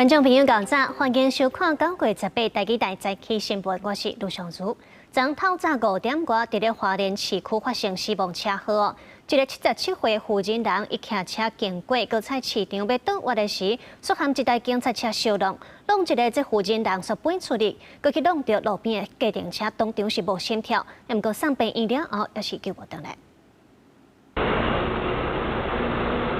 观众朋友，早，欢迎收看9月18台记台早起新闻，我是卢尚如。昨透早5点多，伫咧花莲市区发生死亡车祸。一个77岁妇人人伊骑车经过高菜市场要倒弯的时，却和一台警察车相撞，弄一个这妇人人所飞出去，佮去弄到路边的家庭车，当场是无心跳，毋过送病院了后，也是救无回来。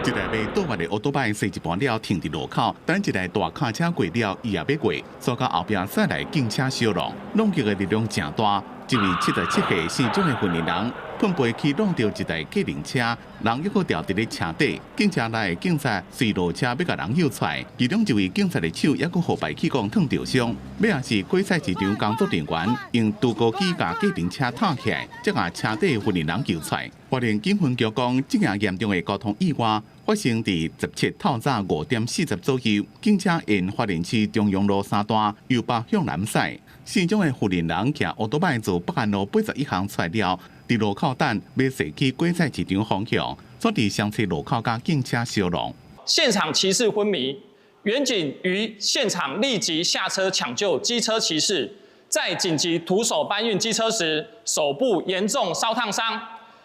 一台被倒弯的奥多拜驶一半了，停伫路口，等一台大卡车过了，伊也要过，所到后壁驶来警车相撞，弄击的力量真大。一位77岁姓钟的妇人人碰飞去弄到一台计程车，人抑阁掉伫咧车底，警车内的警察随落车要甲人救出来，其中一位警察的手抑阁互排气管烫着伤。尾也是果菜市场工作人员用拄高机甲计程车拖起来，才甲车底的妇人人救出来。花莲警分局讲，这样严重的交通意外发生伫17透早5点40左右，警车沿花莲市中央路3段由北向南驶。 姓钟的妇人人骑奥多拜自北安路81巷出来了，伫路口等要驶去果菜市场方向，却伫相车路口甲警车相撞。现场骑士昏迷，员警于现场立即下车抢救机车骑士，在紧急徒手搬运机车时，手部严重烧烫伤，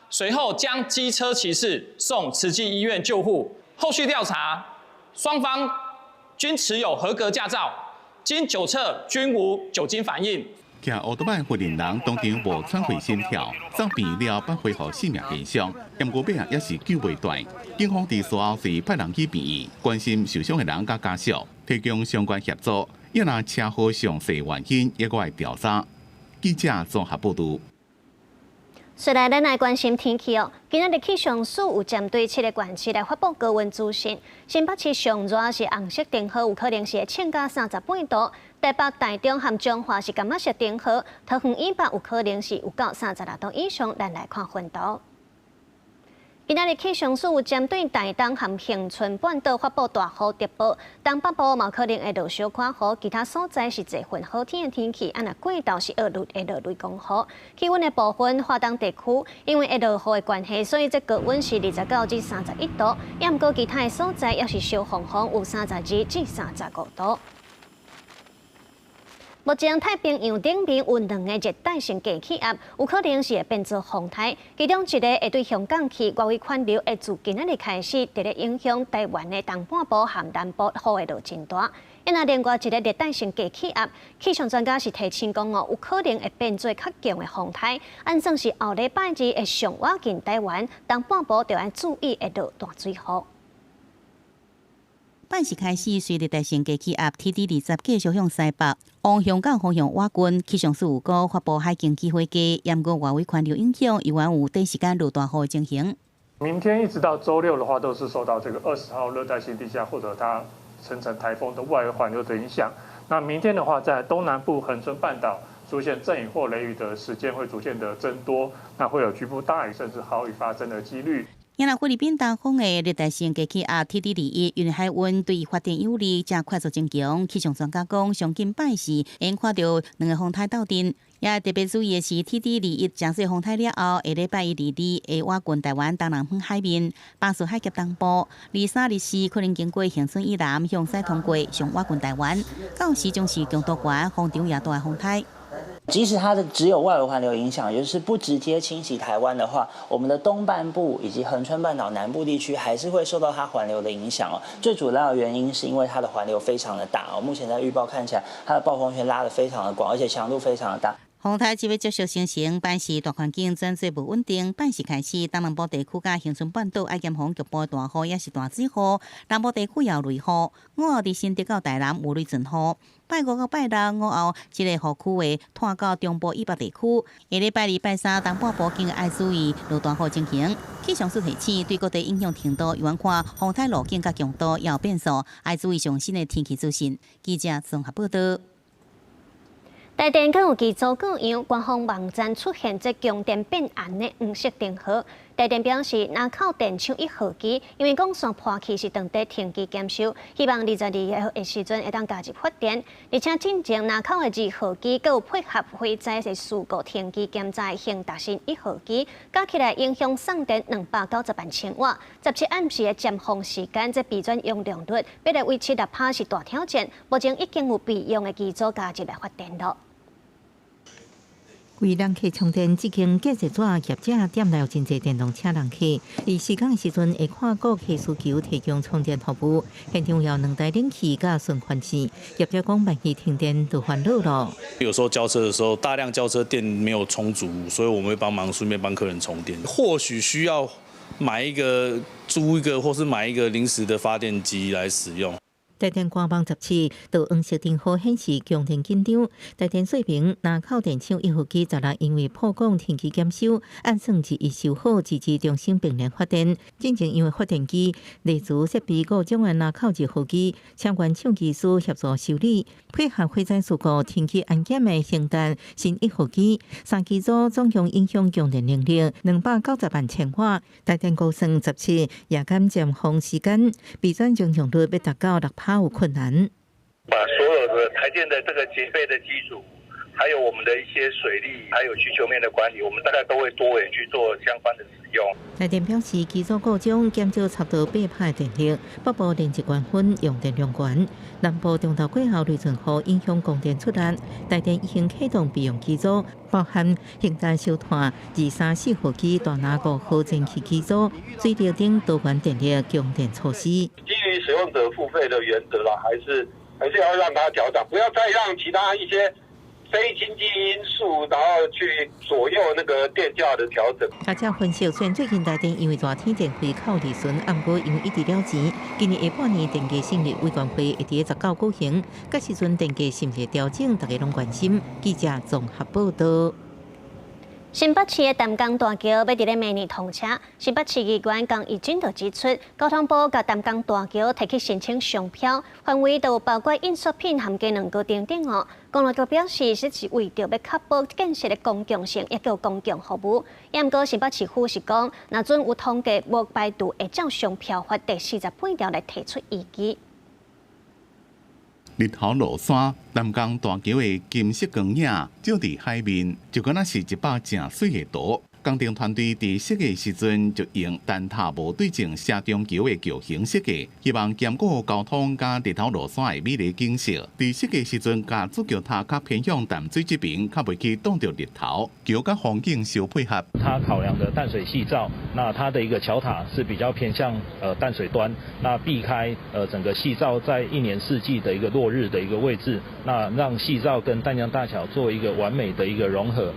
随后将机车骑士送慈济医院救护。后续调查，双方均持有合格驾照。 经酒测均无酒精反应。骑奥多拜妇人人当场无喘气心跳，送病院了，不恢复性命危伤。不过尾也是救袂断。警方伫随后时派人去病院，关心受伤的人甲家属，提供相关协助。要拿车祸详细原因，也搁来调查。记者综合报道。 随来，咱来关心天气哦。今日气象署有针对7个县市来发布高温资讯。新北市上热是红色灯号，有可能是会增加38度；台北、台中和彰化是柑仔色灯号，桃园以北有可能是有到36度以上。咱来看温度。 今日气象署有针对台东和恒春半岛发布大雨特报，东北部嘛可能会落小可雨，其他所在是侪份好天的天气。啊，若过昼是会落雷公雨。气温的部分，华东地区因为会落雨的关系，所以这高温是29至31度，也毋过其他的所在也是小风有32至35度。 目前太平洋顶面有2个热带性低气压，有可能是会变作风台。其中一个会对香港去外围环流，会自今日开始，伫咧影响台湾的东半部和南部，雨会落真大。那另外一个热带性低气压，气象专家是提醒讲哦，有可能会变做较强的风台。按算是后礼拜2会上挖近台湾，东半部就要注意会落大水雨。 半时开始，随热带性低气压 TD20继续向西北往香港方向挖近，气象署有告发布海警机会低，严过外围环流影响，有缘有短时间落大雨的情形。明天一直到周六的话，都是受到这个20号热带性低气压或者它生成台风的外围环流的影响。那明天的话，在东南部恒春半岛出现阵雨或雷雨的时间会逐渐的增多，那会有局部大雨甚至豪雨发生的几率。 因为菲律宾东方的热带性低气压 TD21，因为海温对伊发展有利，才快速增强。气象专家讲，上近拜时，因看到2个风台斗阵，也特别注意的是 TD21降势风台了后，下礼拜1、2会挖近台湾东南方海面，巴士海峡东部。23、24可能经过恒春以南向西通过，上挖近台湾。到时将是强度悬、风场也大的风台。 即使它的只有外围环流影响，也就是不直接侵袭台湾的话，我们的东半部以及恒春半岛南部地区还是会受到它环流的影响哦。最主要的原因是因为它的环流非常的大哦，目前在预报看起来，它的暴风圈拉得非常的广，而且强度非常的大。 风台即要继续形成，半时大环境转做不稳定。半时开始，东南部地区甲恒春半岛爱盐风局部大雨，也是大水雨；南部地区也有雷雨。午后伫新竹到台南有雷阵雨。拜5到拜6午后，这个雨区会拖到中部以北地区。下礼拜2、拜3东半部更爱注意落大雨情形。气象署提醒，对各地影响程度，有看风台路径甲强度也有变数，爱注意最新的天气资讯。记者综合报道。 台电更有机组果样，官方网站出现这强电变暗的黄色灯号，台电表示，南口电厂1号机因为讲线破气是当地停机检修，希望22个时阵会当加入发电，而且进前南口的2号机佮有配合火灾的事故停机检查兴达新1号机，加起来影响送电290万千瓦。17暗时的尖峰时间，这备转用量率要来维持1%是大挑战。目前已经有备用的机组加入来发电了。为人客充电，即间建设者业者点来有真侪电动车人客，伫施工的时阵会看顾客需求，提供充电服务。现场有2台冷气甲循环器，业者讲万一停电就烦恼咯。有时候交车的时候，大量交车电没有充足，所以我们会帮忙顺便帮客人充电。或许需要租一个，或是买一个临时的发电机来使用。台电官网17就黄色灯号显示供电紧张。台电说明，南口电厂1号机16因为破供停机检修，按算是已修好，自治中心并联发电。进前因为发电机、例如设备故障的南口2号机，请原厂技师协助修理。配合火灾事故停机安检的兴达新1号机，3机组总共影响供电能力290万千瓦。台电估算17夜间尖峰时间，备转容量率要达到6%。有困难，把所有的台电的这个节备的基础，还有我们的一些水利，还有需求面的管理，我们大概都会多元去做相关的使用。台电表示，机组故障减少差不多8%的电力，北部连接管分用电量悬，南部中昼过后雷阵雨影响供电出力。台电已经启动备用机组，包含兴达小团2、3、4号机、大拿5号蒸汽机组，水电等多元电力供电措施。基于使用者付费的原则啦，还是要让它调整，不要再让其他一些非经济因素，然后去左右那个电价的调整。业者分析，虽然最近台电因为热天电费靠利润，不过因为一直了钱，今年下半年电价胜率委员会会伫19举行，到时阵电价是毋是调整，大家拢关心。记者综合报道。新北市的淡江大桥要伫咧明年通车，新北市议员江义军就指出，交通部甲淡江大桥提起申请商标，范围都包括印刷品含价2个等等哦。公路局表示，这是为着要确保建设的公共性，也有公共服务。也毋过新北市府是讲，若准有统计无排除会照商标法第48条来提出意见。日头落山，淡江大桥的金色光影照伫海面，就敢若是一把正水的刀。工程团队伫设计时阵就用蛋塔无对称下中桥的桥形设计，希望兼顾交通甲日头落山的美丽景色。伫设计时阵，甲主桥塔较偏向淡水这边，较袂去挡到日头，桥甲风景相配合。它考量的淡水系照，那它的一个桥塔是比较偏向淡水端，那避开整个系照在1年4季的一个落日的一个位置，那让系照跟淡江大桥做一个完美的一个融合。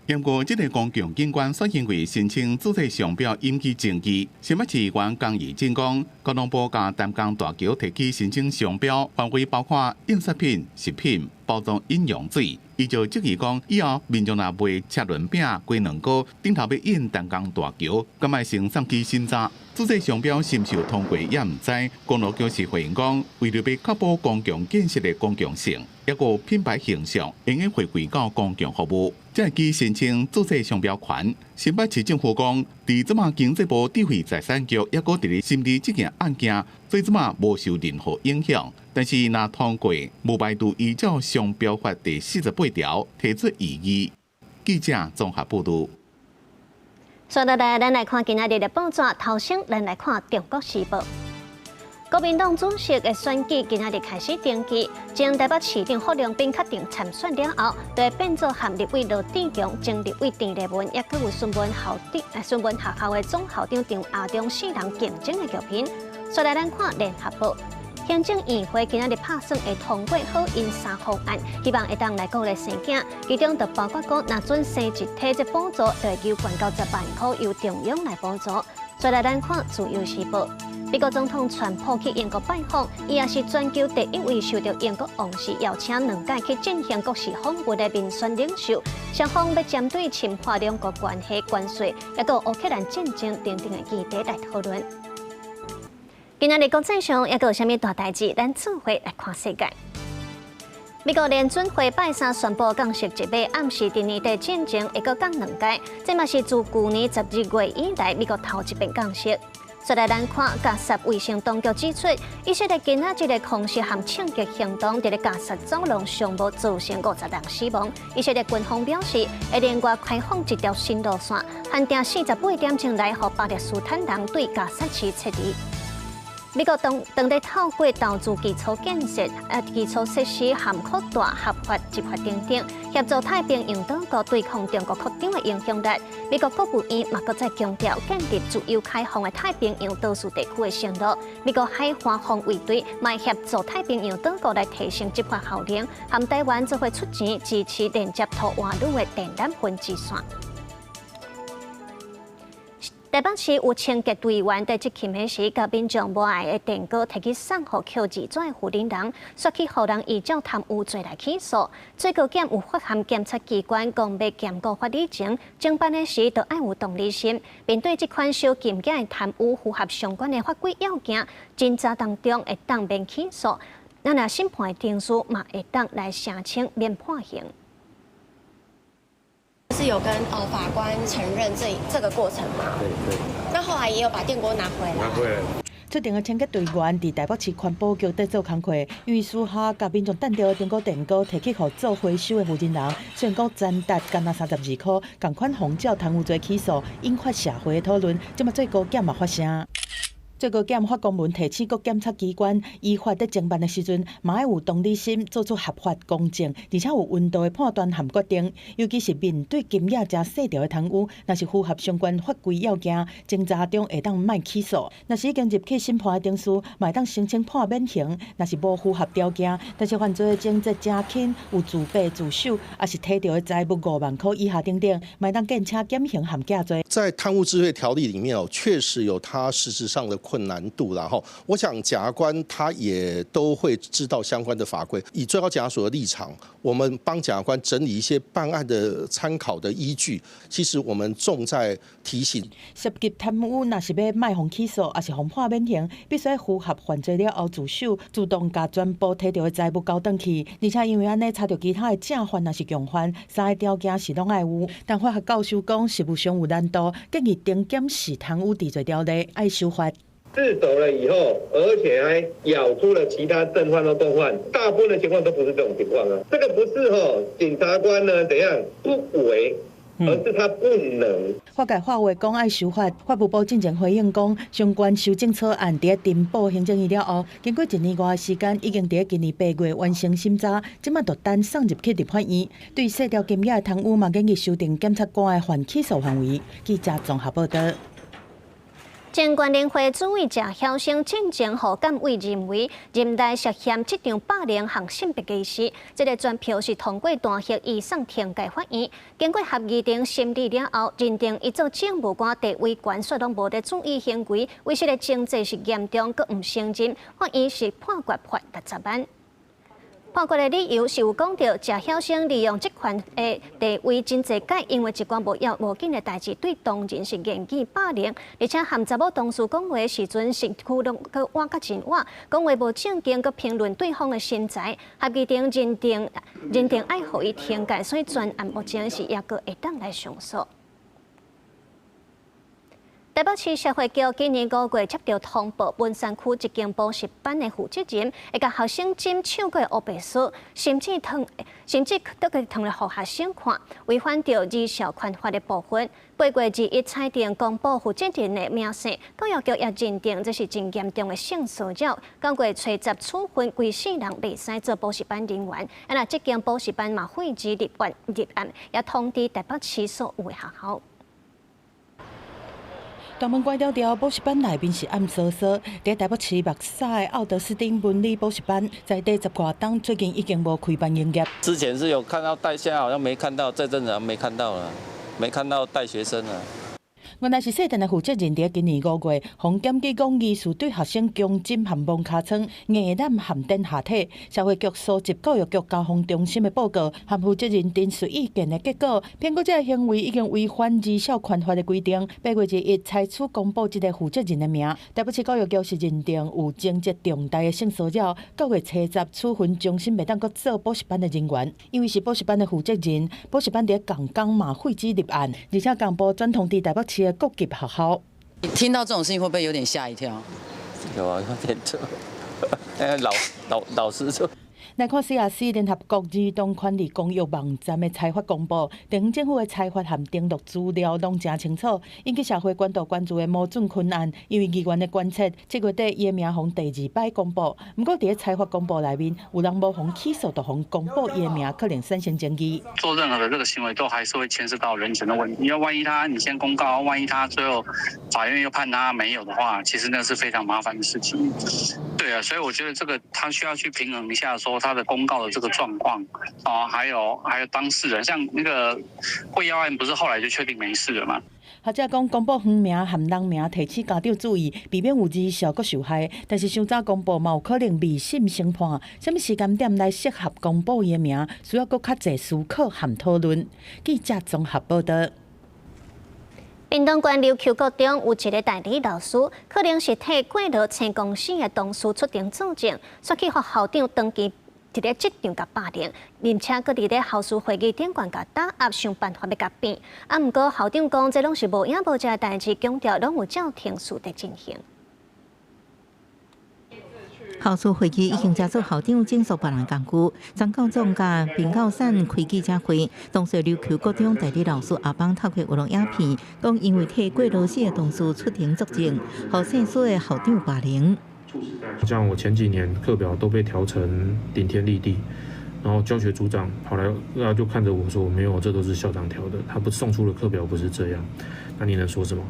不过，这个公共景观选因为申请主题商标引起争议。新北市议员江义进讲，交通部甲淡江大桥提起申请商标，范围包括印刷品、食品、包装饮用水。伊就质疑讲，以后民众若卖车轮饼、鸡卵糕，顶头要印淡江大桥，敢卖先送去审查。主题商标是毋是有通过也毋知。公路局是回应讲，为了要确保公共建设的公共性，也有品牌形象，应该回归到公共服务。才去申请主题商标权。新北市政府讲，伫即马经济部智慧财产局也搁伫咧审理这件案件，所以即马无受任何影响。但是若通过，无排除依照商标法第48条提出异议。记者综合报道。说到来，咱来看今仔日的报纸。头先，咱来看《中国时报》。国民党主席的选举今仔日开始登记，前台北市长霍良斌确定参选了后，就会变做和立委罗志强、前立委郑丽文，也佮有孙文学校的总校长张亚中4人竞争的局面。再来，咱看《联合报》。行政院会今仔日拍算会通过好因3方案，希望会当来鼓励生囝，其中就包括讲，若准生一体这补助，就会求悬到10万块由中央来补助。再来，咱看《自由时报》。美国总统川普去英国拜访，伊也是全球第1位受到英国王室邀请2届去进行国事访问的民选领袖。双方要针对深化两国关系、关税，也有乌克兰战争等等的议题来讨论。今仔日国际上也有啥物大代志？咱做伙来看世界。美国联准会拜三宣布降息一码，暗示第年底进前会阁降2届，这嘛是自去年12月以来美国头一遍降息。再来咱看，加沙卫生当局指出，以色列今仔日的空袭和枪击行动，伫咧加沙走廊上无造成50人死亡。以色列军方表示，会另外开放一条新路线，限定48点钟内，予巴勒斯坦人对加沙市撤离。美国当地透过投资基础建设、基础设施和扩大合法执法等等，协助太平洋岛国对抗中国扩张的影响力。美国国务院嘛，搁再强调建立自由开放的太平洋岛屿地区的承诺。美国海岸防卫队嘛协助太平洋岛国来提升执法效能，和台湾则会出钱支持连接土瓦鲁的电缆分支线。台北市有清洁队员在执勤的时，甲民众无爱的电锅摕去送互Q2转的负责人，说去互人依照贪污罪来起诉。最高检有发函检察机关，讲要检告法理前，侦办的时就爱有同理心，并对这款小金额的贪污符合相关的法规要件，侦查当中会当免起诉。若审判的定数嘛会当来申请免判刑。是有跟法官承认这个过程吗？对。那后来也有把电锅拿回来。出庭的清洁队员伫台北市环保局在做工课，因为私下甲民众等到的电锅摕去互做回收的负责人，虽然讲残值干那32块，同款红照贪污罪起诉，引发社会的讨论。即马最高检嘛发声。最高检发公文提醒各检察机关，依法在侦办的时阵，嘛要有同理心，做出合法、公正，而且有温度的判断和决定。尤其是面对金额真细条的贪污，若是符合相关法规要件，侦查中会当卖起诉。若是已经入去审判的定数，嘛会当申请判免刑。若是无符合条件，但是犯罪的情节真轻，有自备自首，也是摕到的财物5万块以下等等，嘛会当见车减刑和假罪。在贪污治罪条例里面确实有它实质上的困难度，然后我想检察官他也都会知道相关的法规。以最高检察署的立场，我们帮检察官整理一些办案的参考的依据。其实我们重在提醒，涉及贪污，若是要卖互起诉，也是互判免刑，必须符合犯罪了后自首，主动把全部摕到的财物交转去。而且因为安尼查到其他的正犯也是共犯，3个条件是拢爱有。但法学教授讲，实务上有难度，建议重检视贪污治罪条例，爱修法。自首了以后，而且还咬出了其他正犯或共犯，大部分的情况都不是这种情况啊。这个不是检察官呢怎样不为，而是他不能。法界话话讲爱修法，法务部进前回应讲，相关修正草案伫侦报行政院了后，经过1年多的时间，已经伫今年8月完成审查，即马就单送入去立法院。对细条金额的贪污嘛，建议修订检察官的犯起诉范围。记者综合报道。前管联会主委谢晓生进前互监委认为，任内涉嫌这场霸凌和性别歧视，这个全票是通过单席移送庭界法院。经过合议庭审理了后，认定伊做政务官地位悬，所拢无得注意行为，威胁的经济是严重，佮唔承认，法院是判决罚60万。判决的理由是有讲到谢晓生利用这款的地位真济届，因为一寡无紧的代志对当人是言语霸凌，而且和查某同事讲话的时阵是窟窿佮挖甲真挖，讲话无正经佮评论对方的身材。合议庭认定爱互伊停界，所以专案目前是也个会当来上诉。台北市社会局今年5月接到通报，文山区一间补习班的负责人会甲学生针抢过黑白书，甚至都给烫来互学生看，违反着儿少权法的部分。8月21裁定公布负责人的名声，教育局也认定这是真严重的性骚扰。9月初10处分规4人袂使做补习班人员。那这间补习班嘛废止立案，也通知台北市所有的学校。大门关掉，补习班内面是暗搓搓。在台北市木栅的奥德斯汀文理补习班，在地10多档，最近已经无开班营业。之前是有看到带，现在好像没看到，这阵子没看到了，没看到带学生了。原来是社电的负责人伫今年5月，防检举讲疑似对学生强浸含蒙尻川、硬染含碘下体。社会局搜集教育局交通中心的报告和负责人陈述意见的结果，评估这个行为已经违反儿少权法的规定。8月1日采取公布这个负责人的名。台北市教育局是认定有情节重大的性骚扰，9月初10处分中心袂当阁做补习班的人员，因为是补习班的负责人，补习班伫同工嘛废止立案，而且公布转通知台北市的各级学校。听到这种事情会不会有点吓一跳？有啊，有点错。老师错。来看 CRC 联合国儿童权利公约网站的采发公布，地方政府的采发和登录资料拢真清楚，引起社会关注的某准困案，因为议员的观测，7月底伊的名封第2摆公布，不过伫个采发公布内面，有人无封起诉，就封公布伊的名，可能产生争议。做任何的这个行为，都还是会牵涉到人权的问题。要万一你先公告，万一他最后法院又判他没有的话，其实那是非常麻烦的事情。对啊，所以我觉得这个他需要去平衡一下，说他的公告的这个状况啊，还有当事人，像那个会要案，不是后来就确定没事了吗？学者讲，公布园名和人名提起家长注意，避免有儿少阁受害。但是伤早公布嘛，有可能未审先判。什么时间点来适合公布伊的名，需要阁较侪思考和讨论。记者综合报道。屏东县琉球国中有一个代理老师，可能是替过劳青公司的同事出庭作证，却去互校长登记伫咧职场甲霸凌，并且搁伫咧校事会议顶悬甲打压，想办法要甲变。毋过校长讲，这拢是无影无迹的代志，强调拢有照程序在进行。校事会议已经接触校长整肃别人工具，张教总甲平高省开记者会，当时琉球国中代理老师阿邦透过网络影片，讲因为替过劳死的同事出庭作证，互姓苏的校长霸凌。像我前几年课表都被调成顶天立地，然后教学组长跑来，就看着我说：“没有，这都是校长调的，他不送出的课表不是这样。”那你能说什么？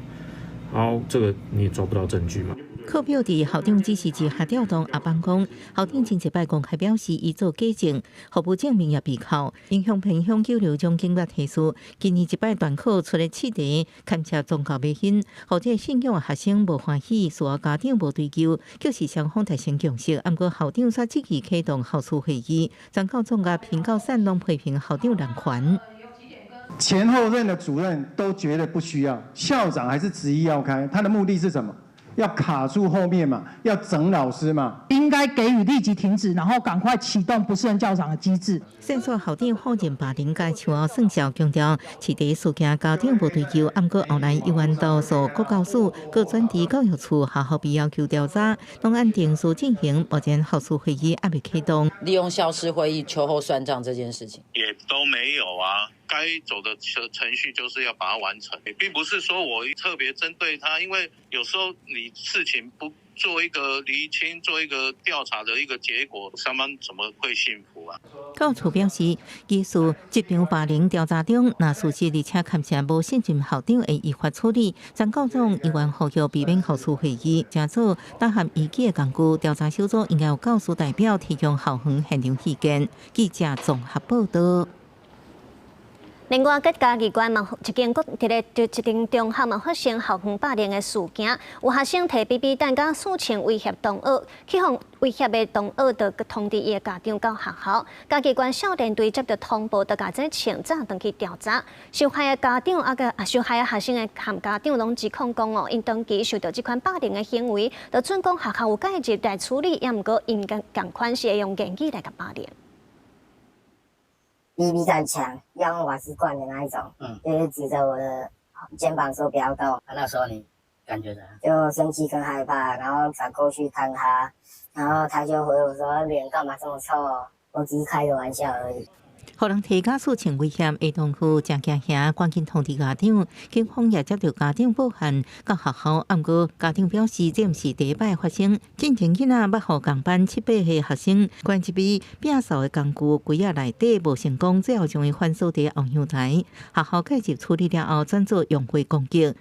好，这个你也抓不到证据嘛。课表伫校长指示之下调动，阿邦讲，校长前一摆公开表示，伊做假证，毫无证明也被扣，影响偏向96种警察提诉。今年一摆段考出了7题，勘测宗教迷信，或者信仰学生无欢喜，所家长无追究，就是双方提升共识。毋过校长却积极启动校事会议，张教总甲平高省拢批评校长滥权。前后任的主任都觉得不需要，校长还是执意要开，他的目的是什么？要卡住后面嘛，要整老师嘛，应该给予立即停止，然后赶快启动不适任教长的机制。申诉校长否认霸凌甲秋后算账，强调市地事件家长无追究，毋过后来有缘投诉国教署，各转至教育处下后必要求调查，拢按定数进行。目前校事会议还未启动。利用校事会议秋后算账这件事情，也都没有啊。该走的程序就是要把它完成，并不是说我特别针对他，因为有时候你事情不做一个厘清，做一个调查的一个结果，上班怎么会幸福啊？教处表示，疑似职场霸凌调查中，若事实而且勘测无信任校长会依法处理。张教总议员呼吁避免校事会议，正做打合依据的工具。调查小组应该有教师代表提供校园现场意见。记者综合报道。另外，各家机关嘛，一间一间中学嘛发生校园霸凌的事件，有学生摕 BB 弹甲4枪威胁同学，去向威胁的同学就通知伊的家长到学校。家机关少年队接到通报，就甲这枪早登去调查。受害的家长受害的学生的含家长拢指控讲因长期受到这款霸凌的行为，就准讲学校有介入来处理，也毋过因共款是会用言语来甲霸凌。BB 弹枪，要用瓦斯罐的那一种，就是指着我的肩膀说不要动。那时候你感觉怎样？就生气跟害怕，然后转过去看他，然后他就回我说：“脸干嘛这么臭？我只是开个玩笑而已。”互人提假4枪威胁，儿童区正惊吓，赶紧通知家长。警方也接到家长报案，到学校。毋过家长表示，这毋是第一摆发生。进前囡仔捌互共班7、8岁学生关一笔摒扫的工具，柜仔内底无成功，最后将伊反锁伫后阳台。学校介入处理了后，转做用火攻击。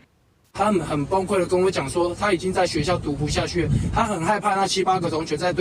他们很崩溃的跟我讲说，他已经在学校读不下去了，他很害怕那7、8个同学再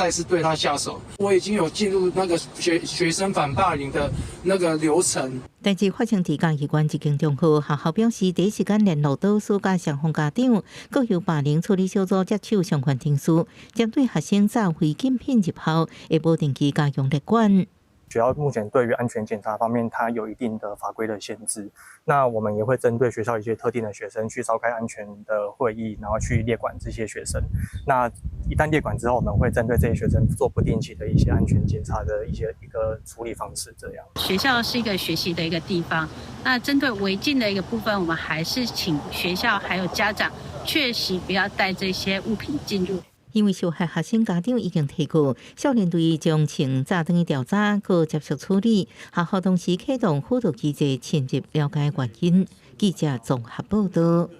次对他下手。我已经有进入那个学生反霸凌的那个流程。代志发生伫嘉义县一间中学，学校表示第一时间联络导师甲双方家长，各由霸凌处理小组接手相关程序，针对学生早回禁品入校，会无定期加强列管。学校目前对于安全检查方面，它有一定的法规的限制。那我们也会针对学校一些特定的学生去召开安全的会议，然后去列管这些学生。那一旦列管之后，我们会针对这些学生做不定期的一些安全检查的一个处理方式。这样，学校是一个学习的一个地方。那针对违禁的一个部分，我们还是请学校还有家长确实不要带这些物品进入。因为受害学生家长已经提过，少年队将请早等调查，可接受处理。学校同时启动辅导机制，深入了解原因。记者综合报道。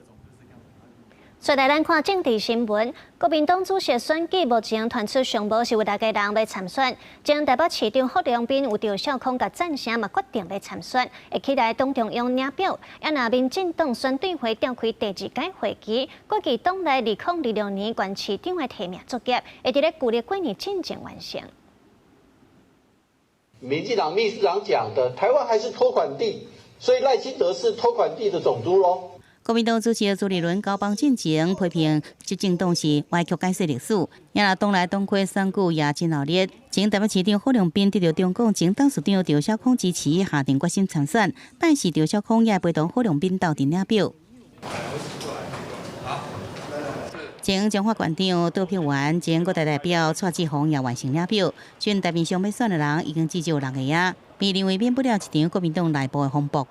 再来，咱看政治新闻。国民党主席选举目前传出上无是有大家人要参选，前台北市长霍良斌有赵少康甲赞成嘛，决定要参选，会期待党中央领表。也若民进党选对会召开第2届会期，估计党内2026年县市长的提名作业会伫咧旧历过年进前完成。民进党秘书长讲的，台湾还是托管地，所以赖清德是托管地的种族咯。国民党主席朱立伦交棒进前批评执政党是歪曲解释历史，也若党内党魁选举也真闹热。前台北市长霍良斌得到中共前董事长赵少康支持，下定决心参选，但是赵少康也陪同霍良斌斗阵领表。前彰化县长杜碧元、前国大代表蔡志宏也完成领票，全台面上要选的人已经至少6个啊，被认为免不了一场国民党内部的风波。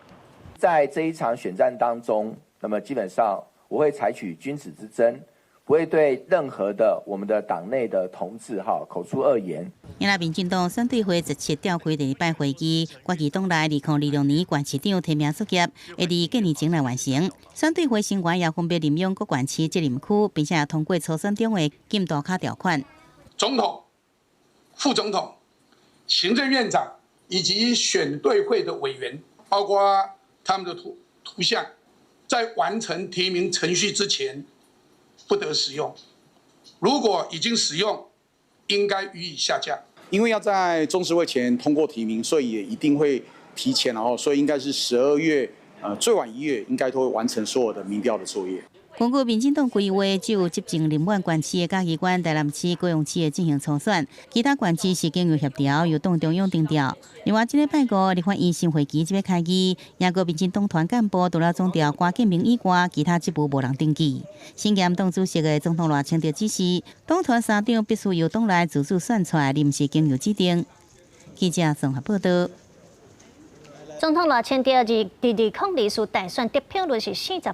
在这一场选战当中，那么基本上我会采取君子之争，不会对任何的我们的党内的同志口出恶言。因为民进党选对会17召开第2摆会议，预计党内2026年县市长提名作业会伫过年前来完成。选对会成员也分别任用各县市责任区，并且通过初选中的禁大卡条款。总统、副总统、行政院长以及选对会的委员，包括他们的图像，在完成提名程序之前不得使用，如果已经使用，应该予以下架。因为要在中执会前通过提名，所以也一定会提前，然后所以应该是12月，最晚1月应该都会完成所有的民调的作业。根据民进党规划，只有执政林苑县市的嘉义县、台南市、高雄市的进行初选，其他县市是经由协调，由党中央定调。另外，这礼拜5立法院新会期即要开议，也个民进党团干部除了总调关建明以外，其他职务无人登记。新任党主席的总统赖清德指示，党团三长必须由党内自主选出来，临时经由指定。记者综合报道。总统赖清德第2020次大选得票率是40%，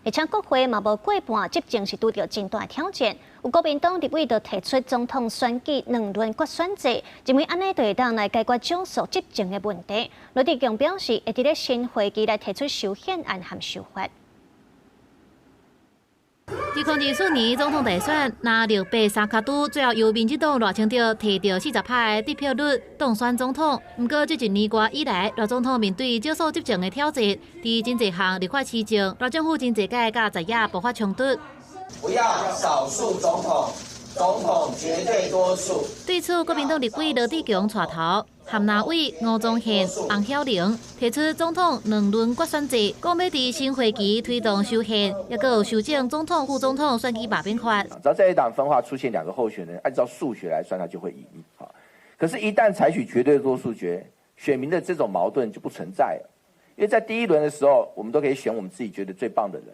而且国会嘛无过半，执政是拄到真大挑战。有国民党立委就提出总统选举2轮决选制，认为安尼就会当来解决少数执政的问题。罗志强表示，会伫咧新会期来提出修宪案和修法。2024年总统大选拿683卡都，最后由民进党赖清德摕到40%的得票率当选总统。不过，这1年多以来，赖总统面对少数执政的挑战，伫真侪项立法事情，赖政府真侪届甲在野爆发冲突。不要少数总统，总统绝对多数。对此，国民党立委罗志强带头，含立委吴宗宪、洪晓玲提出总统2轮决选制，讲要伫新会期推动修宪，也佮有修正总统、副总统选举罢免法。只要在一党分化出现2个候选人，按照数学来算，他就会赢。可是，一旦采取绝对多数决，选民的这种矛盾就不存在了。因为在第1轮的时候，我们都可以选我们自己觉得最棒的人。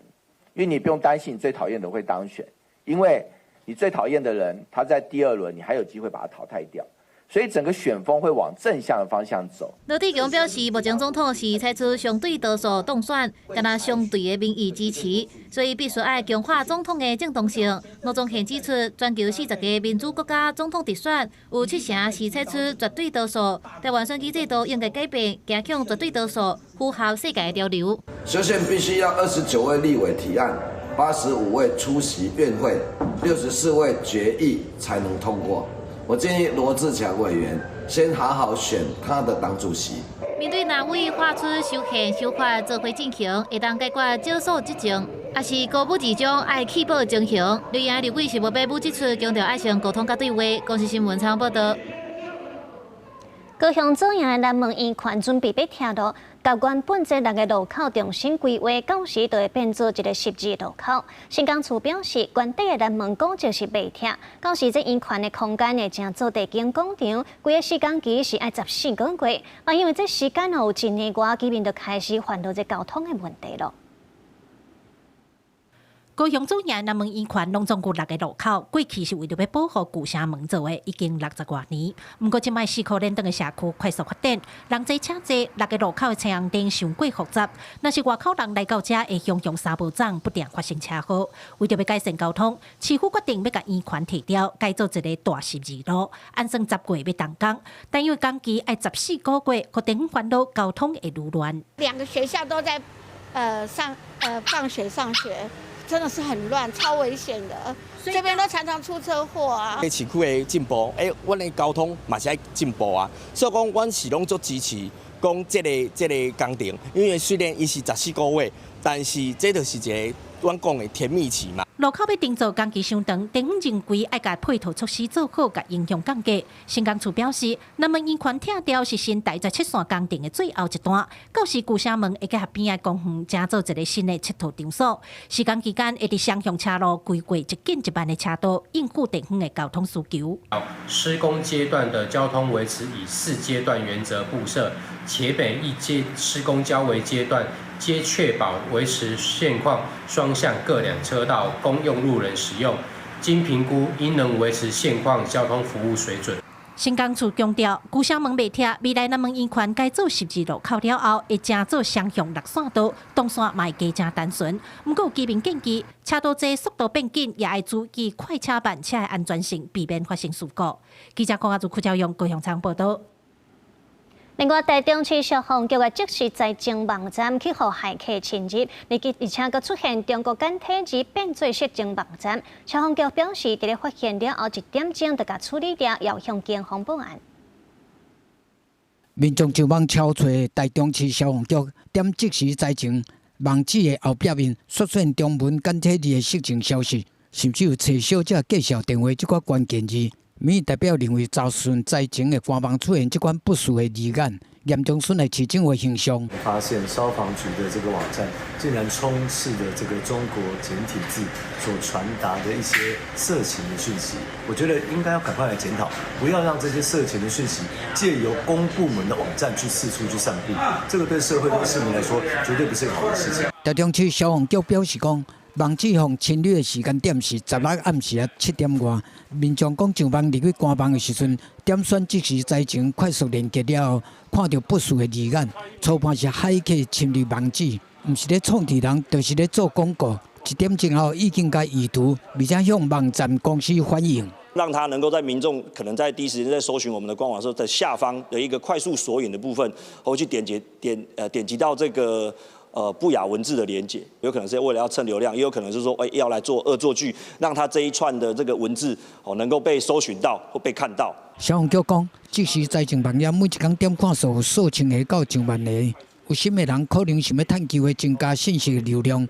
因为你不用担心你最讨厌的会当选，因为你最讨厌的人，他在第2轮你还有机会把他淘汰掉，所以整个选风会往正向的方向走。罗志强表示，目前总统是采取相对多数当选，敢若相对的民意支持，所以必须要强化总统的正当性。吴宗宪指出，全球40个民主国家总统直选有7成是采取绝对多数，台湾选举制度应该改变，加强绝对多数，符合世界潮流。修宪必须要29位立委提案，85位出席院会，64位决议才能通过。我建议罗志强委员先好好选他的党主席。面对哪位画出收现收款做回进行，会当解决少数疾症，也是高武之中爱起保情形。刘言刘伟是无被武之处，强调爱上沟通甲对话。公司新闻参报道。高雄左营的南门医院准备要拆路，甲原本这6个路口重新规划，到时就会变做一个十字路口。新港处表示，原底的南门古就是未拆，到时这医院的空间会正做地景广场，规个时间期是爱14个月，因为这时间有1年外，居民就开始烦恼这交通的问题了。高雄左营南门医院拢总共6个路口，过去是为着要保护旧城门做的，已经60多年。不过，即卖4颗连灯的社区快速发展，人多车多，6个路口的车红灯上过复杂。若是外口人来到这，会熊熊三无涨，不定发生车祸。为着要改善交通，市府决定要甲医院提掉，改做一个大十字路，按算10月要动工，但因为工期要14个月，可能烦恼交通会愈乱。2个学校都在放学上学。真的是很乱，超危险的。这边都常常出车祸啊。市区的进步，阮的交通嘛是爱进步啊。所以讲，阮是拢足支持讲这个工程，因为虽然伊是14个月，但是这就是一个阮讲的甜蜜期嘛。路口要定做工期伤长，地方认为爱甲配套措施做好，甲影响降低。新港处表示，南门医院拆掉是新台17线工程的最后一段，到时旧城门会结合边的公园，建造一个新的7套场所。施工期间会伫双向车路规划一紧一慢的车道，应付地方的交通需求。施工阶段的交通维持以4阶段原则布设，且每一阶施工交围阶段皆确保维持现况双向各2车道公用路人使用，经评估应能维持现况交通服务水准。新港处强调，旧城门未拆，未来南门医院改做十字路口了后，会正做双向6线道，东线嘛会加单纯。不过居民建议，车道多速度变紧，也要注意快车慢车的安全性，避免发生事故。记者柯亚祖、柯兆勇、高雄场报道。另外，台中市消防局的即时灾情网站去互骇客侵入，而且佫出现中国简体字变做色情网站。消防局表示，伫咧发现了后1点钟就甲处理掉，要向警方报案。民众上网敲找台中市消防局点即时灾情网址的后壁面，出现中文简体字的色情消息，甚至有找小姐介绍电话即款关键字。民意代表认为，查询灾情的官网出现这款不实的字眼，严重损害市政的形象。发现消防局的这个网站竟然充斥着这个中国简体字所传达的一些色情的讯息，我觉得应该要赶快来检讨，不要让这些色情的讯息借由公部门的网站去四处去散布，这个对社会对市民来说绝对不是一个好的事情。台中市消防局表示讲，网址防侵略的时间点是16暗时7点外，民众讲上网入去官网的时阵，点选即时灾情快速连接了后，看到不实的字眼，初判是骇客侵入网址，毋是咧创治人，就是咧做广告。1点钟后已经甲意图，而且向网站公司反映。让他能够在民众可能在第一时间在搜寻我们的官网的时候，在下方的一个快速索引的部分，会去点击到这个不雅文字的连结，有可能是为了要蹭流量，也有可能是说要来做恶作剧，让他这一串的这个文字能够被搜寻到或被看到。消防局讲，即时灾情网页每一天点看数数千个到上万个，有心的人可能想要趁机会增加信息的流量。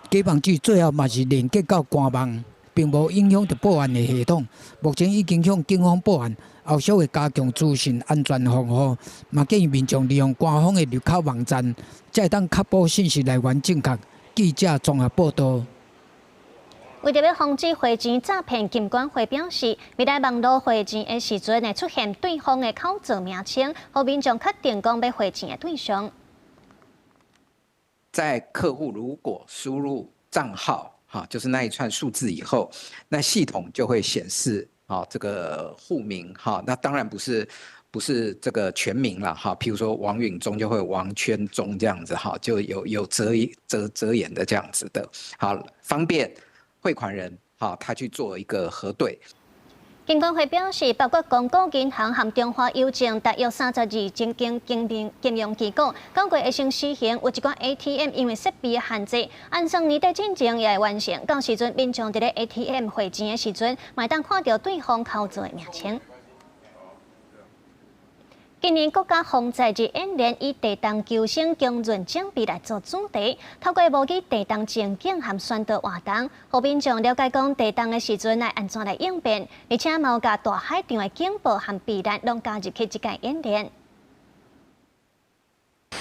假网址最后嘛是连接到官网，并无影响到报案的系统。目前已经向警方报案，后续会加强资讯安全防护，嘛建议民众利用官方的入口网站，才会当确保信息来源正确。记者综合报道。为着要防止汇钱诈骗，金管会表示，未来网络汇钱的时阵会出现对方的口座名称，让民众确定讲要汇钱的对象。在客户如果输入账号，就是那一串数字以后，那系统就会显示这个户名，那当然不是这个全名了，譬如说王允中就会王圈中这样子，就有遮掩的这样子的，好方便汇款人他去做一个核对。金管会表示，包括公共银行和中华邮政大约32间金融机构，9月会先施行，有一寡 ATM 因为设备的限制，按算年底进程也会完成。到时阵，民众伫咧 ATM 汇钱的时阵，会当看到对方口座的名称。今年国家防灾日演练以地动救生强韧装备来做主题，透过模拟地动情景和宣导活动，让民众了解讲地动的时阵来安怎来应变，而且嘛有甲大海上的警报和避难拢加入去这个演练。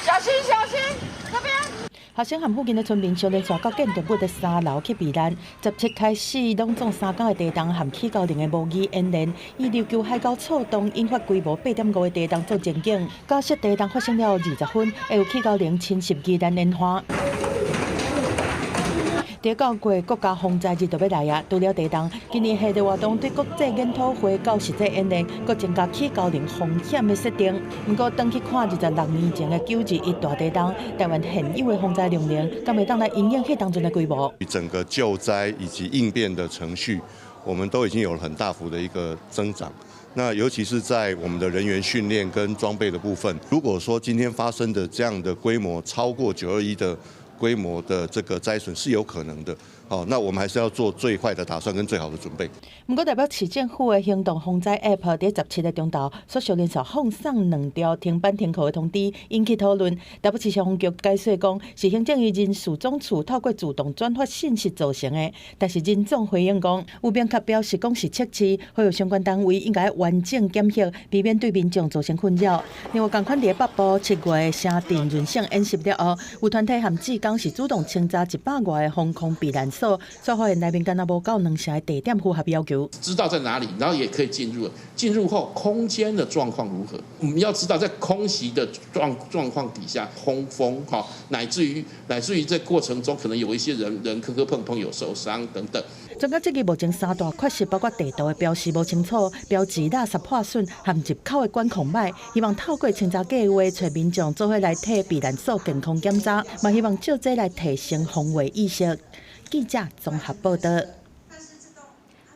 小心小心，那边。学生和附近的村民相连刷到建筑物的3楼去避难。17开始，拢总3天的地动和起高龄的模拟演练，以琉球海沟错动引发规模8.5的地动做前景。假设地动发生了20分，会有起高龄侵袭宜兰莲花。第9月国家防灾日就要来啊！除了地动，今年系列活动对国际研讨会到实际演练，佮增加起高龄风险的设定。不过，当去看26年前的921大地动，台湾现有的防灾能力，敢会当来应用迄当中的规模？整个救灾以及应变的程序，我们都已经有了很大幅的一个增长。那尤其是在我们的人员训练跟装备的部分，如果说今天发生的这样的规模超过921的规模的这个灾损是有可能的，那我们还是要做最坏的打算跟最好的准备。不过，代表市政府的行动防灾 App 在17日中昼，所小连续放送2条停班停课的通知，引起讨论。台北市消防局解释讲，是行政院人事总处透过自动转发信息造成的。但是人总回应讲，有明确表示讲是测试，呼吁相关单位应该完整检核，避免对民众造成困扰。另外，同款伫北部7月的城镇润性演习了后，有团体和志工是主动清查100外的防空避难所，所发现内面敢若无够2成的地点符合要求。知道在哪里，然后也可以进入。进入后，空间的状况如何？我们要知道，在空袭的状况底下，通风乃至于这过程中，可能有一些人磕磕碰碰有受伤等等。专家这个目前3大缺失，包括地图的标示无清楚、标志垃圾破损和入口的管控歹。希望透过清查计划，找民众做伙来替避难所健康检查，嘛希望借这来提升防卫意识。记者综合报道。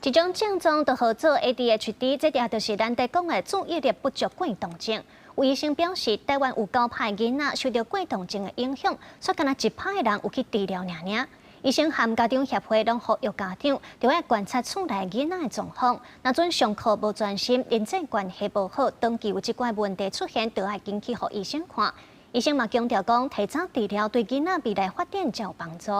一种症状就号做 ADHD， 这也就是咱在讲的注意力不足过动症。有医生表示，台湾有9派囡仔受到过动症的影响，所以敢若1派的人有去治疗尔。医生和家长协会拢呼吁家长，就要观察厝内囡仔的状况。若准上课无专心，人际关系无好，长期有即款问题出现，就要紧去互医生看。医生嘛强调讲，提早治疗对囡仔未来发展才有帮助。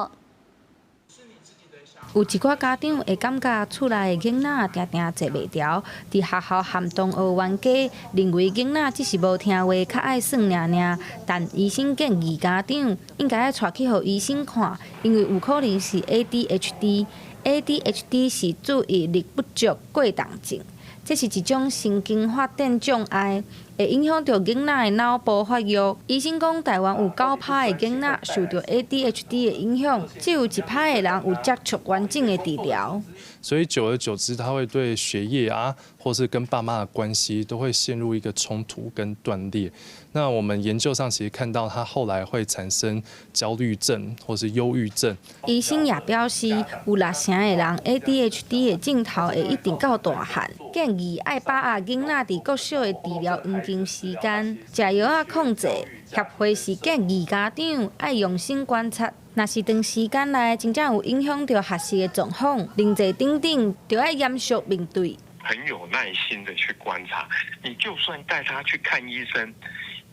有一寡家长会感觉厝内的囡仔定定坐袂牢，伫学校含同学冤家，认为囡仔只是无听话，较爱耍尔。但医生建议家长应该要带去互医生看，因为有可能是 ADHD。ADHD 是注意力不足过动症，这是一种神经发展障碍，会影响到囡仔的脑部发育。医生讲，台湾有9派的囡仔受到 ADHD 的影响，只有1派的人有接触完整的治疗。所以久而久之，他会对学业或是跟爸妈的关系都会陷入一个冲突跟断裂。那我们研究上其实看到，他后来会产生焦虑症或是忧郁症。医生也表示，有6成的人 ADHD 的症头会一直到大汉，建议爱把握囡仔伫国小的治疗黄金时间，食药控制。协会是建议家长爱用心观察。若是长时间内真正有影响到学习的状况，人际等等，就要严肃面对。很有耐心的去观察，你就算带他去看医生，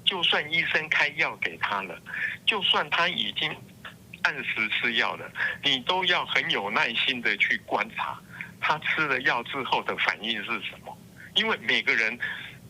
就算医生开药给他了，就算他已经按时吃药了，你都要很有耐心的去观察他吃了药之后的反应是什么，因为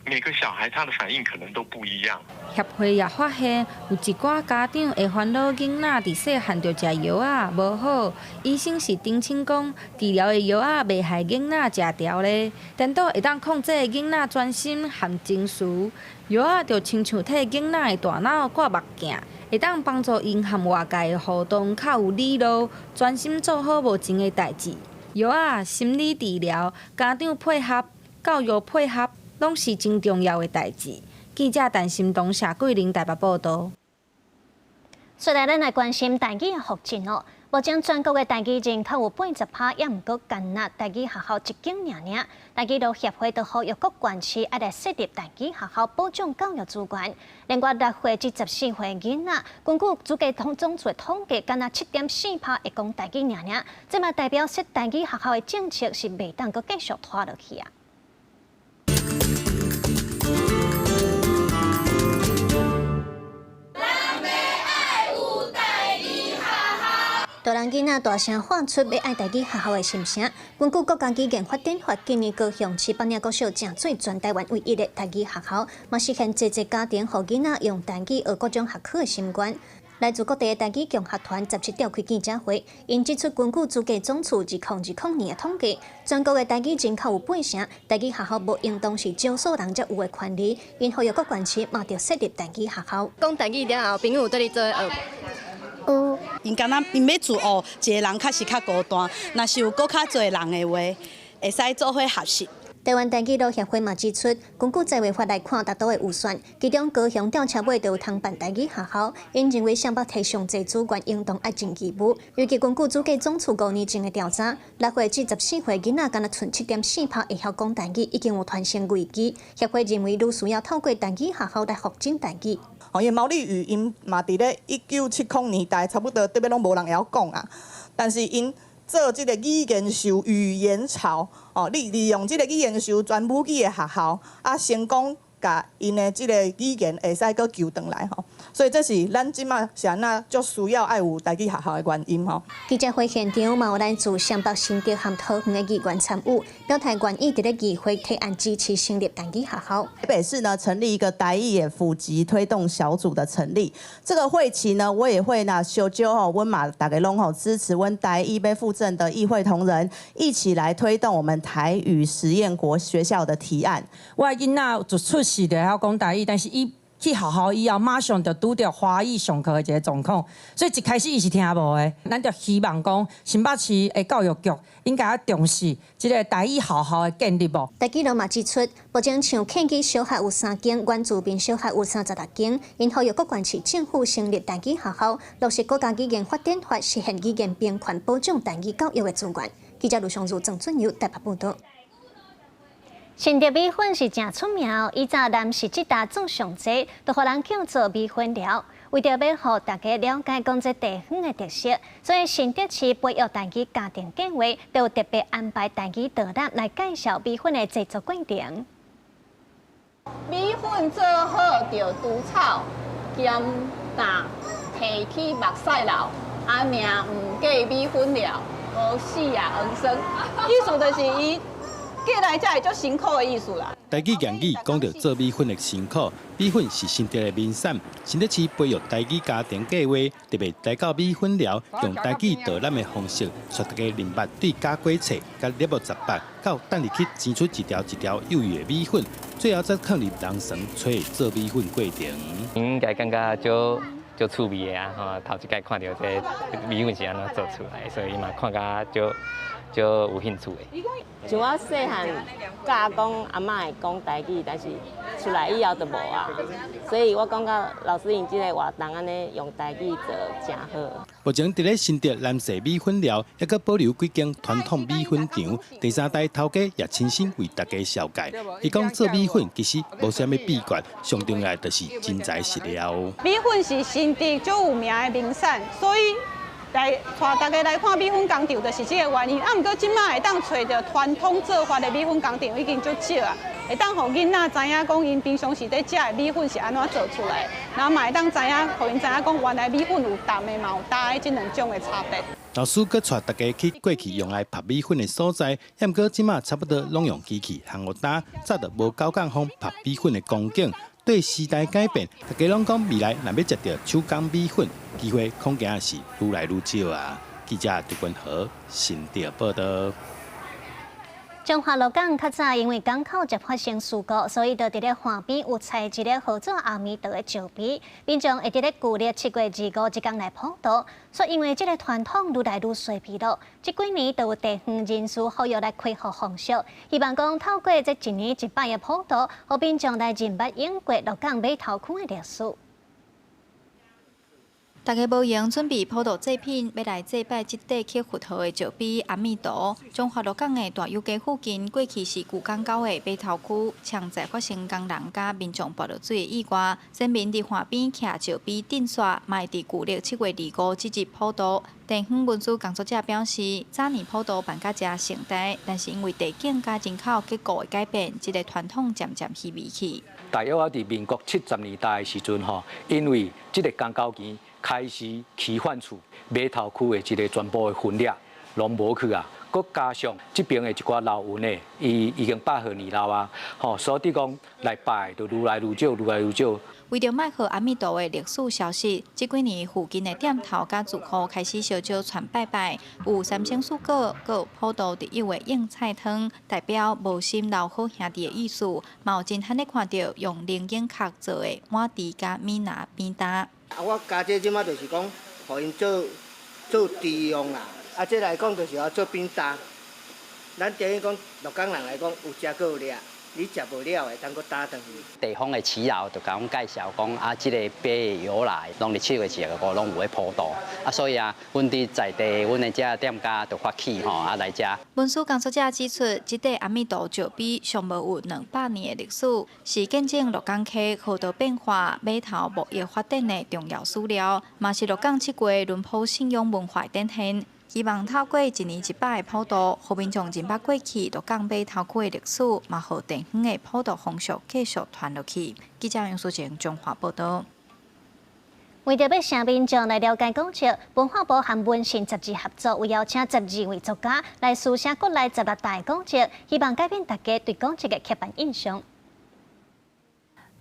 每个小孩他的反应可能都不一样。协会也发现，有一寡家长会烦恼囡仔伫细汉就食药无好，医生是澄清讲，治疗的药袂害囡仔食调咧，颠倒会当控制囡仔专心和情绪。药就亲像替囡仔的大脑挂目镜，会当帮助因和外界的互动较有理路，专心做好无情的代志。药心理治疗、家长配合、教育配合。拢是真重要的代志。记者陈心东、谢桂玲台北报道。虽然咱来关心台语的福祉哦，目前全国的台语人口有80%，也毋过干那台语学校一间尔。台语路协会就呼吁各县市爱来设立台语学校，保障教育资源。连我6岁至14岁囡仔，根据主计总处的统计，干那7.4%会讲台语尔。这嘛代表设台语学校的政策是袂当阁继续拖落去啊。大人囡仔大声喊出要爱台语学校的心声。根据国家语言发展法，今年高雄市北岭国小正做全台湾唯一的台语学校，嘛实现侪家庭互囡仔用台语学各种学科的心愿。来自各地的台语共学团17召开记者会，因指出根据资格总处2020年的统计，全国的台语人口有8成，台语学校无应当是少数人才有的权利。因呼吁各县市嘛着设立台语学校。讲台语了后，朋友有对你做学。有，因敢若因要自学，一个人确实较孤单。若是有搁较侪人的话，会使做伙学习。台湾台语路协会嘛指出，根据在位法来看，大多的预算，其中高雄吊车尾就有通办台语学校。因认为想要提上侪资源，应当爱尽义务。尤其根据资格总处5年前的调查，6岁至14岁囡仔敢若剩7.4%会晓讲台语，已经有传承危机。协会认为，愈需要透过台语学校来发展台语。因为毛利语因嘛伫咧1970年代差不多特别拢无人会晓讲啊，但是因做即个语言秀语言潮哦，利用即个语言秀全母语的学校啊，成功甲因的即个语言会使搁救回来吼。所以这是咱即马是安那足需要爱有台语学校的原因吼。记者会现场嘛有来自湘北新竹和桃园的议员参与，表态愿意伫咧议会提案支持成立台语学校。台北市呢成立一个台语的普及推动小组的成立，这个会期呢，我也会呢小揪吼，阮嘛大家拢吼支持阮台语被附赠的议会同仁，一起来推动我们台语实验国学校的提案。我的囡仔就出世就晓讲台语，但是伊去学校以后，马上就拄着华语上课的一个状况，所以一开始伊是听无的。咱就希望讲新北市的教育局应该要重视这个台语学校的建立。台语路嘛指出，目前像垦基小学有3间，原住民小学有36间，因呼吁各县市政府成立台语学校，落实国家语言发展法，实现语言平权，保障台语教育的资源。记者卢尚如、郑俊佑台北报道。新竹米粉是真出名，以早男士这搭种上济，都互人叫做米粉寮。为着要互大家了解讲这地方的特色，所以新竹市培育台语家庭计划，都有特别安排台语导览来介绍米粉的制作过程。米粉做好着除草、咸淡、提起目屎流，啊名唔过米粉寮，无死也黄生，意思就是伊。过来才会足辛苦的意思啦。台语谚语讲到做米粉的辛苦，米粉是新竹的名产。新竹市培育台语家庭计划，特别来到米粉寮，用台语导览的方式，带大家认捌对家规册、甲猎物杂八，到等入去煎出一条一条幼幼的米粉，最后再放入人绳吹做米粉过程。应该感觉就趣味的啊！吼，头一摆看到这米粉是安怎做出来，所以嘛看甲就有兴趣的。像我细汉教讲阿嬷会讲台语，但是出来以后就无啊，所以我感觉老师因这个活动安尼用台语做真好。目前伫咧新竹南势米粉寮，还阁保留几间传统米粉场。第3代头家也亲身为大家绍介，伊讲做米粉其实无啥物秘诀，上重要就是真材实料。米粉是新竹最有名的名产，所以。来带大家来看米粉工厂，就是这个原因。啊，毋过即摆会当找着传统做法的米粉工厂已经足少啊，会当互囡仔知影讲因平常时咧食的米粉是安怎做出来，然后嘛会当知影，互因知影讲原来米粉有淡的嘛有搭的这2种的差别。老师佮带大家去过去用来拍米粉的所在，毋过即摆差不多拢用机器烘学打，早就无9工方拍米粉的光景。对时代改变，大家拢讲未来若要食到手工米粉，机会恐惊是愈来愈少啊！记者狄君豪新竹报道。中华鹿港较早因为港口就发生事故，所以就伫咧岸边有采一个号做阿弥陀的石碑，民众会伫咧旧历7月25这天来普渡。所以因为这个传统愈来愈衰微了，这几年都有地方人士呼吁来恢复风俗，希望讲透过这1年1摆的普渡，互民众来认捌永过鹿港码头区的历史。大家无闲准备普渡祭品，要来祭拜这块刻佛号的石碑阿弥陀。中华鹿港的大油街附近，过去是旧港口的码头区，常在发生工人甲民众泼落水的意外。先民伫岸边徛石碑顶刷，卖伫旧历7月25这日普渡。地方文书工作者表示，早年普渡办甲真盛大，但是因为地景甲人口结构的改变，这个传统渐渐稀微去。大约伫民国70年代的时阵因为这个港口期开始起反厝码头区的一个全部的分裂拢无去啊。 佮加上这边的一寡老文的，伊已经8号年老啊，所以讲来拜就愈来愈少，愈来愈少。为着卖互阿弥陀的历史消息，这几年附近的店头甲住户开始烧酒传拜拜，有三星蔬果，佮有普渡第一位硬菜汤，代表无心留好兄弟的意思。嘛有真罕的看到用零件壳做的碗箸甲米拿边搭。我家姐即马就是讲，互因做猪用啦。 啊，这来讲就是要做便当。咱等于讲，鹿港人来讲，有食阁有掠，你食无了的，当搁打转去。地方的耆老就甲阮介绍讲，啊，这个碑的由来，农历7月1号拢有咧普渡，啊，所以啊，阮伫在地，阮的这店家就发起吼，啊来食。文书工作者指出，这块阿弥陀石碑尚无有200年的历史，是见证鹿港溪河道变化、码头牧业发展的重要资料，嘛是鹿港7月轮普信仰文化展现。 希望透过1年1摆的普渡，互民众认捌过去鹿港码头区的历史，嘛互地方的普渡风俗继续传落去。记者杨淑静中华报道。为着要让民众来了解古迹，文化部和文信杂志合作，为邀请12位作家来书写国内16大古迹，希望改变大家对古迹的刻板印象。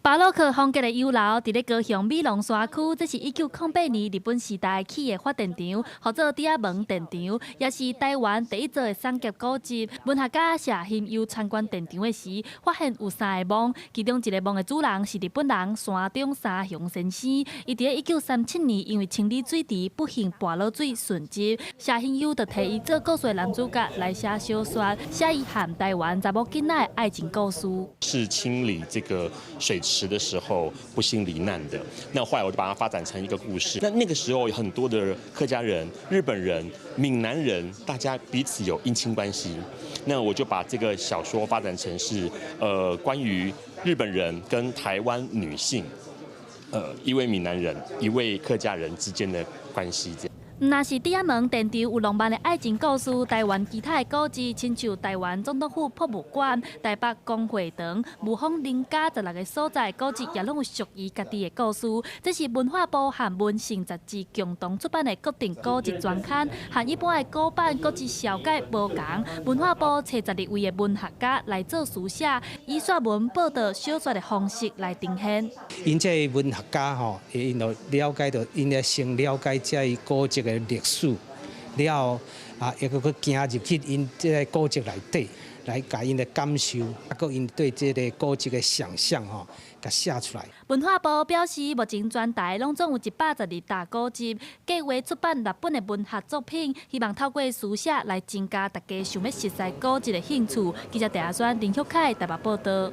巴洛克风格的油楼伫咧高雄美浓沙区，这是1908年日本时代起的发电厂，号做第一门电厂，也是台湾第一座的三级古迹。文学家谢欣悠参观电厂的时，发现有3个墓，其中一个墓的主人是日本人山中三雄先生。伊伫咧1937年因为清理水池不幸跋落水殉职，谢欣悠就提伊做故事的男主角来写小说，写伊和台湾查某囡仔的爱情故事。是清理这个水池 的时候不幸罹难的，那后来我就把它发展成一个故事。那个时候有很多的客家人、日本人、闽南人，大家彼此有姻亲关系。那我就把这个小说发展成是关于日本人跟台湾女性，一位闽南人、一位客家人之间的关系这样。 若是第一门电厂有浪漫的爱情故事，台湾其他的古迹，亲像台湾总统府博物馆、台北公会堂、雾峰林家16个所在古迹，也拢有属于家己的故事。这是文化部和文信杂志共同出版的固定古迹专刊，和一般的古版古迹小解无同。文化部找12位的文学家来做书写，以说文报道小说的方式来呈现。因这文学家吼，因就了解到，因咧先了解这古迹的 历史了后啊，又搁行入去因这个古迹内底，来甲因的感受，啊，搁因对这个古迹的想象吼，甲写出来。文化部表示，目前全台拢总有112大古迹，计划出版6本的文学作品，希望透过书写来增加大家想要熟悉古迹的兴趣。记者陈亚轩、林旭凯台北报道。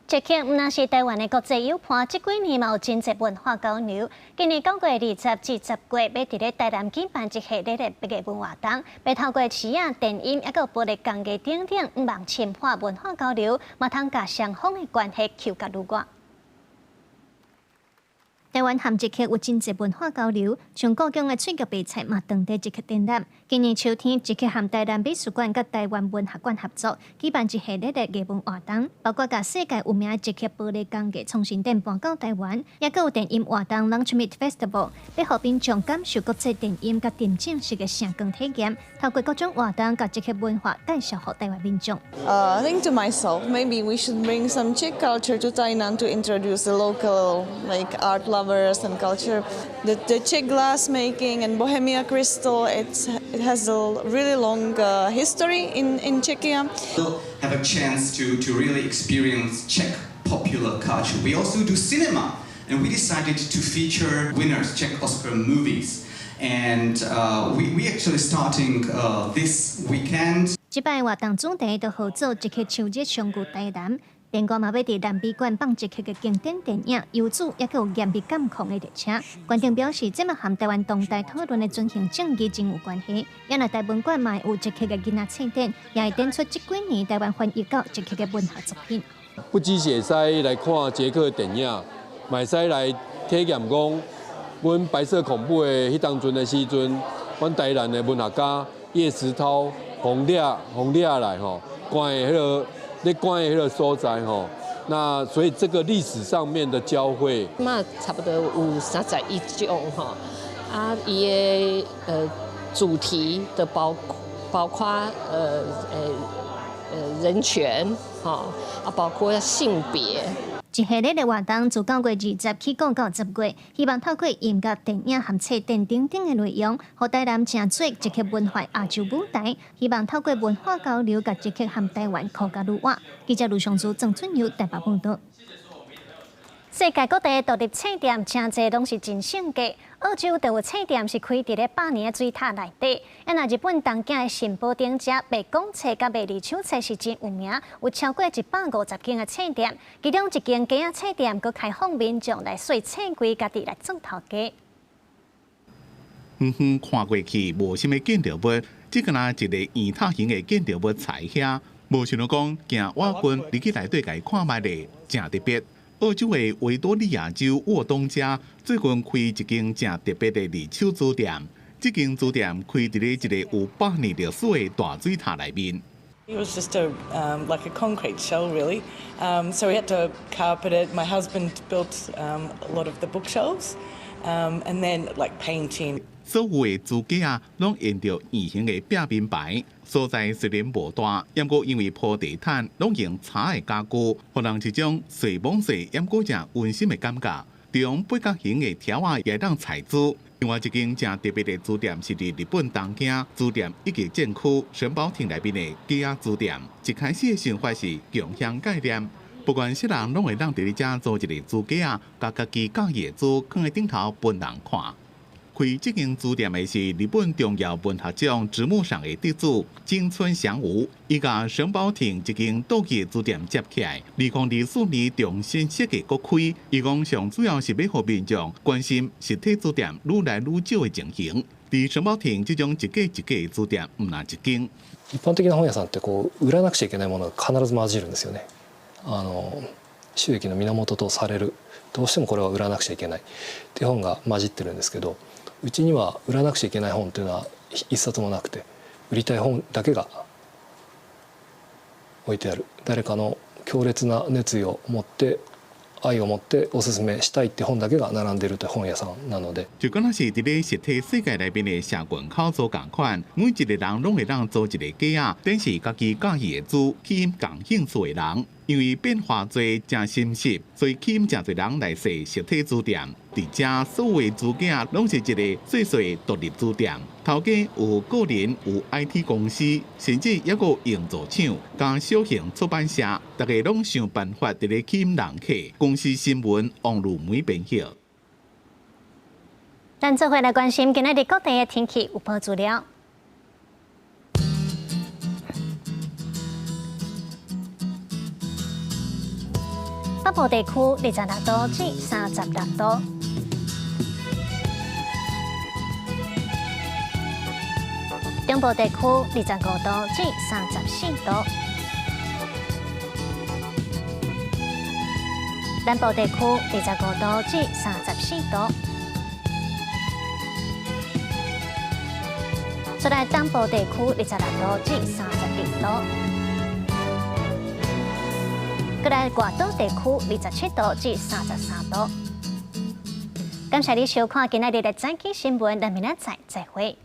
这刻毋那是台湾的国际友伴，这几年嘛有真侪文化交流。今年9月20至10月，要伫咧台南举办一系列的笔记文活动，要透过诗啊、电影，还有玻璃工艺等等，毋望深化文化交流，嘛通甲双方的关系求甲愈远。 台湾和捷克有真侪文化交流，像故宫的脆角白菜嘛，当地捷克展览。今年秋天，捷克和台南美术馆甲台湾文学馆合作，举办一系列的艺文活动，包括甲世界有名的捷克玻璃工艺重新展搬到台湾，也有电影活动 Lunch Meet Festival， 要互民众感受国际电影甲电影式的声光体验，透过各种活动甲捷克文化介绍予台湾民众。I think to myself, maybe we should bring some Czech culture to Tainan to introduce the local like art lovers and culture. The Czech glass making and Bohemia crystal, it has a really long history in Czechia. We'll have a chance to really experience Czech popular culture. We also do cinema, and we decided to feature winners, Czech Oscar movies. And we actually starting this weekend. 这摆活动主题就合作捷克秋日相遇台南。电光嘛要伫南美馆放捷克嘅经典电影《游子》，也有严密监控嘅列车。馆长表示，这嘛和台湾当代讨论的进行正义真有关系。也来台文馆嘛有捷克嘅囡仔册展，也会展出这几年台湾翻译到捷克嘅文学作品。不只是会使来看捷克电影，嘛会使来体验讲，阮白色恐怖的迄当阵的时阵，阮台南的文学家叶石涛、洪烈来吼，关的迄个。咧关的迄个所在吼，那所以这个历史上面的交汇，嘛差不多有31种哈，伊的主题的包括人权哈，包括性别。一系列的活动自9月20起讲到10月，希望透过音乐、电影和册等等的内容，和台南正做一曲文化亚洲舞台。希望透过文化交流，甲一曲和台湾客家女话。记者卢尚珠、郑春友台北报道。世界各地独立册店真侪拢是真性价。澳洲就有册店是开伫咧百年的水塔内底。那日本东京的新宝町遮卖公册甲卖二手册是真有名，有超过150间的册店，其中一间假仔册店佫开放民众来选册柜，家己来做头家。远远看过去无什么建筑物，只敢若一个圆塔形的建筑物踩遐，无想到讲行瓦棍入去内底甲伊看卖咧，真特别。澳洲的维多利亚州沃东遮最近开一间正特别的二手书店。这间书店开伫咧一个有100年历史的大水塔内面。It was just like a concrete shell, really. So we had to carpet it. My husband built a lot of the bookshelves, and then like painting. 所有的书架啊，拢沿着圆形的壁面牌，所在虽然无大，不过因为铺地毯，拢用柴的家具，互人一种细蒙细，不过正温馨的感觉。用八角形的条啊，也当裁珠。另外一间正特别的书店是伫日本东京书店一级建区神保町内面的假仔书店。一开始的想法是共享概念，不管谁人拢会当伫咧遮租一个书架啊，甲家己喜欢的书放在顶头分人看。开这间书店的是日本重要文学奖直木赏的得主金村祥吾，伊甲神保町一间倒去的书店接起来，2024年重新设计搁开。伊讲上主要是要互民众关心实体书店愈来愈少的情形。伫神保町这种一家一家的書店，唔難一間。一般的な本屋さんって売らなくちゃいけないものが必ず混じるんですよね。収益の源とされる、どうしてもこれは売らなくちゃいけないっていう本が混じってるんですけど。うちには売らなくちゃいけない本というのは一冊もなくて、売りたい本だけが置いてある。誰かの強烈な熱意を持って愛を持っておすすめしたいって本だけが並んでいるという本屋さんなので。就敢若是伫咧实体世界内面的社群口租共款，每一个人拢会当租一个架啊，等是家己喜欢的书，吸引共兴趣的人。因为变化多、真新奇，所以吸引真侪人来设实体书店。伫遮所有的书架拢是一个细细独立书店，头家有个人，有 IT 公司，甚至还有营造厂、甲小型出版社，大家拢想办法伫咧吸引人客。公司新闻网络每边晓。咱做伙来关心今日各地的天气预报资料。北部地区26度至36度，中部地区25度至34度，南部地区25度至34度，出来东部地区26度至32度。过来外岛地区27度至33度。感谢你收看今日的早起新闻，咱明仔载再会。